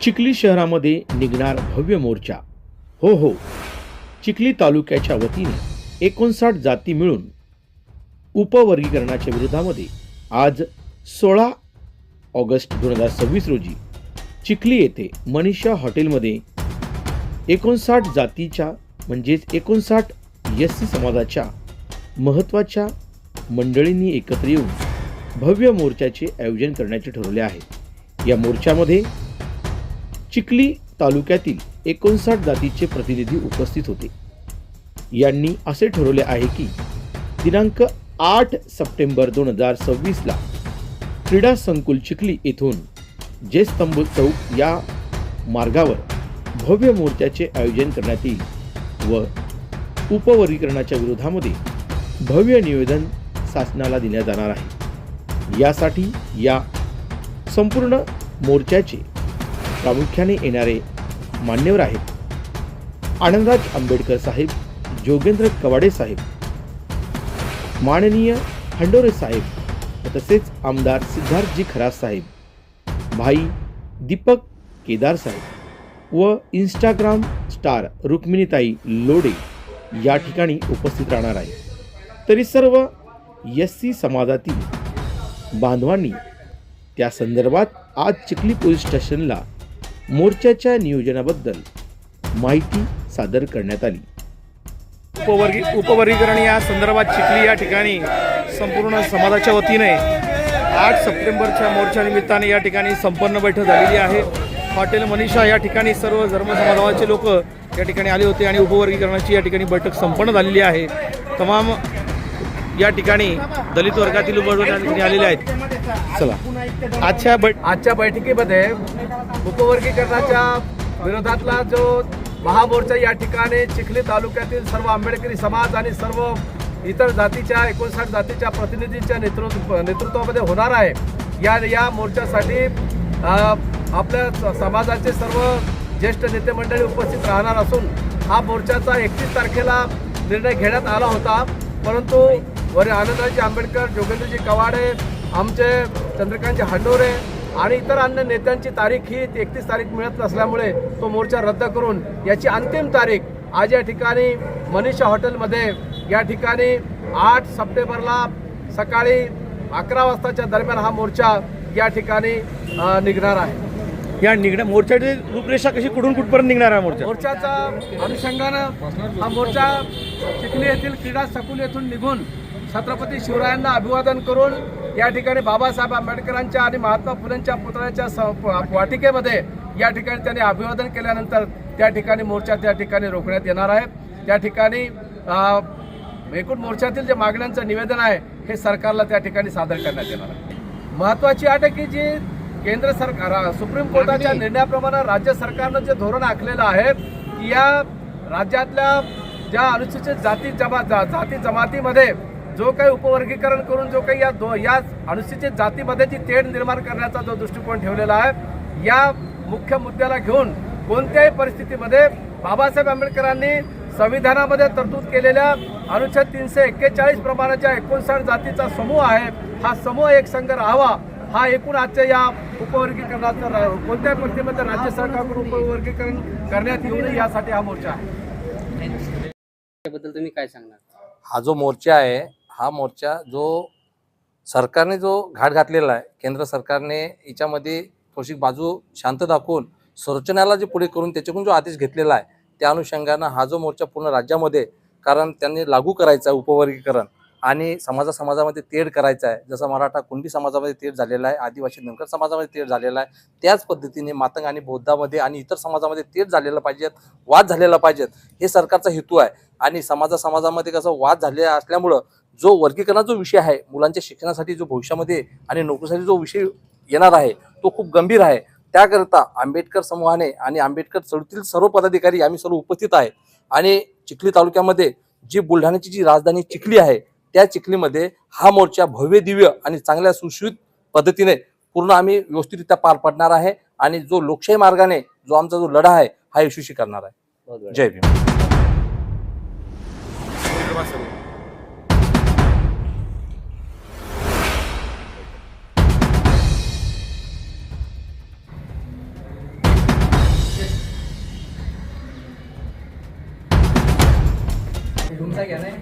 चिखली शहरामध्ये निघणार भव्य मोर्चा. हो, चिखली तालुक्याच्या वतीने 59 जाती मिळून उपवर्गीकरणाच्या विरोधामध्ये आज 16 ऑगस्ट 2026 रोजी चिखली येथे मनीषा हॉटेलमध्ये 59 जातीच्या म्हणजेच 59 एससी समाजाच्या महत्त्वाच्या मंडळींनी एकत्र येऊन भव्य मोर्चाचे आयोजन करण्याचे ठरवले आहे. या मोर्चामध्ये चिखली तालुक्यातील 59 जातीचे प्रतिनिधी उपस्थित होते. यांनी असे ठरवले आहे की दिनांक 8 सप्टेंबर 2026 ला क्रीडा संकुल चिखली येथून जयस्तंभ चौक या मार्गावर भव्य मोर्चाचे आयोजन करण्यात येईल व उपवर्गीकरणाच्या विरोधामध्ये भव्य निवेदन शासनाला देण्यात जाणार आहे. यासाठी या संपूर्ण मोर्चाचे प्रामुख्याने येणारे मान्यवर आहेत आनंदराज आंबेडकर साहेब, जोगेंद्र कवाडे साहेब, माननीय हंडोरे साहेब, तसेच आमदार सिद्धार्थजी खरात साहेब, भाई दीपक केदार साहेब व इंस्टाग्राम स्टार रुक्मिणीताई लोडे या ठिकाणी उपस्थित राहणार आहे. तरी सर्व एससी समाजातील बांधवांनी त्या संदर्भात आज चिखली पोलीस स्टेशनला मोर्चाच्या नियोजनाबद्दल माहिती सादर करण्यात आली. उपवर्गीकरण या संदर्भात चिखली या ठिकाणी संपूर्ण समाजाच्या वतीने 8 सप्टेंबरच्या मोर्चानिमित्ताने या ठिकाणी संपन्न बैठक झालेली आहे. हॉटेल मनीषा या ठिकाणी सर्व धर्म समाजाचे लोक या ठिकाणी आले होते आणि उपवर्गीकरणाची या ठिकाणी बैठक संपन्न झालेली आहे. तमाम या ठिकाणी दलित वर्गातील उपवर्गीकरण आलेले आहेत. चला आजच्या बैठकीमध्ये उपवर्गीकरणाच्या विरोधातला जो महामोर्चा या ठिकाणी चिखली तालुक्यातील सर्व आंबेडकरी समाज आणि सर्व इतर जातीच्या 59 जातीच्या प्रतिनिधींच्या नेतृत्वामध्ये होणार आहे. या मोर्चासाठी आपल्या समाजाचे सर्व ज्येष्ठ नेते मंडळी उपस्थित राहणार असून हा मोर्चाचा 31 तारखेला निर्णय घेण्यात आला होता. परंतु आनंदराजी आंबेडकर, जोगेंद्रजी कवाडे, आमचे चंद्रकांतजी हंडोरे आणि इतर अन्य नेत्यांची तारीख ही 31 तारीख मिळत नसल्यामुळे तो मोर्चा रद्द करून याची अंतिम तारीख आज या ठिकाणी मनीषा हॉटेलमध्ये या ठिकाणी 8 सप्टेंबरला सकाळी 11 वाजताच्या दरम्यान हा मोर्चा या ठिकाणी निघणार आहे. या मोर्चाची रूपरेषा कशी कुठून कुठपर्यंत निघणार आहे? मोर्चाचा अनुषंगानं हा मोर्चा चिखली येथील क्रीडा संकुल येथून निघून छत्रपती शिवरायांना अभिवादन करून या ठिकाणी बाबासाहेब आंबेडकरांच्या आणि महात्मा फुलेंच्या पुतळ्याच्या वाटिकेमध्ये या ठिकाणी त्यांनी अभिवादन केल्यानंतर त्या ठिकाणी मोर्चा त्या ठिकाणी रोखण्यात येणार आहे. त्या ठिकाणी एकूण मोर्चातील जे मागण्यांचं निवेदन आहे हे सरकारला त्या ठिकाणी सादर करण्यात येणार आहे. महत्त्वाची अट आहे की जी केंद्र सरकार सुप्रीम कोर्टाच्या निर्णयाप्रमाणे राज्य सरकारनं जे धोरण आखलेलं आहे की या राज्यातल्या ज्या अनुसूचित जाती जमातीमध्ये जो काही उपवर्गीकरण करून जो काही या अनुसूचित जातीमध्ये जी तेढ निर्माण करण्याचा जो दृष्टिकोन ठेवलेला आहे या मुख्य मुद्द्याला घेऊन कोणत्याही परिस्थितीमध्ये बाबासाहेब आंबेडकरांनी संविधानामध्ये तरतूद केलेल्या अनुच्छेद 341 प्रमाणेच्या 59 जातीचा समूह आहे हा समूह एकसंघ राहावा हा एकूण आजच्या या उपवर्गीकरणाचा कोणत्याही परिस्थितीमध्ये राज्य सरकारकडून उपवर्गीकरण करण्यात येऊ नये यासाठी हा मोर्चा आहे. त्याबद्दल तुम्ही काय सांगणार? हा जो मोर्चा आहे हा मोर्चा जो सरकारने जो घाट घातलेला आहे, केंद्र सरकारने याच्यामध्ये थोडीशी बाजू शांत दाखवून संरचनाला जे पुढे करून त्याच्याकडून जो आदेश घेतलेला आहे त्या अनुषंगानं हा जो मोर्चा पूर्ण राज्यामध्ये कारण त्यांनी लागू करायचा आहे उपवर्गीकरण आणि समाजामध्ये तेढ करायचा आहे. जसं मराठा कुणबी समाजामध्ये तेढ झालेला आहे, आदिवासी धनगर समाजामध्ये तेढ झालेला आहे, त्याच पद्धतीने मातंग आणि बौद्धामध्ये आणि इतर समाजामध्ये तेढ झालेला पाहिजेत, वाद झालेला पाहिजेत हे सरकारचा हेतू आहे. आणि समाजामध्ये कसं वाद झाले असल्यामुळं जो वर्गीकरणाचा जो विषय आहे मुलांच्या शिक्षणासाठी जो भविष्यामध्ये आणि नोकरीसाठी जो विषय येणार आहे तो खूप गंभीर आहे. त्याकरता आंबेडकर समूहाने आणि आंबेडकर चळवळीतील सर्व पदाधिकारी आम्ही सर्व उपस्थित आहे आणि चिखली तालुक्यामध्ये जी बुलढाण्याची जी राजधानी चिखली आहे त्या चिखलीमध्ये हा मोर्चा भव्य दिव्य आणि चांगल्या सुशोभित पद्धतीने पूर्ण आम्ही व्यवस्थितरित्या पार पाडणार आहे आणि जो लोकशाही मार्गाने जो आमचा जो लढा आहे हा यशस्वी करणार आहे. जय भीम. तुमचा घ्या नाही